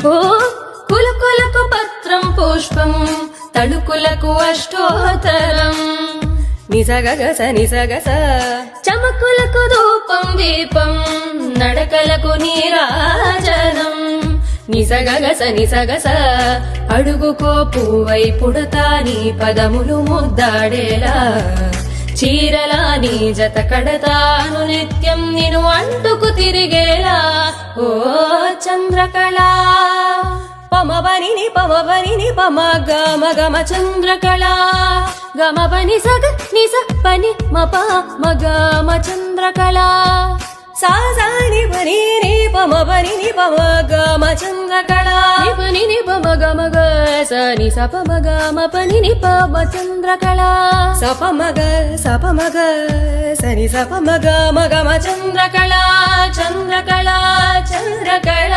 ఓ కులుకులకు పత్రం పుష్పం తళుకులకు అష్టోత్తరం నిసగగస నిసగస చమకులకు ధూపం దీపం నడకలకు నీరాజనం నిసగగస నిసగస అడుగుకో పువ్వై పుడతా నీ పదములు ముద్దాడేలా చీరలా నీ జత కడతాను నిత్యం నిన్ను అంటుకు తిరిగేలా ఓ చంద్రకళ పమబని పమ గమ గమ చంద్రకళ గమ పని సగ నిస పని మప మగమ చంద్రకళ సాని పని ని పమ గమ చంద్రకళ పని ని పమ గమ గ సని సప మగమ పని ని పమ చంద్రకళ సప మగ సని సప మగ మగమ చంద్రకళ చంద్రకళ చంద్రకళ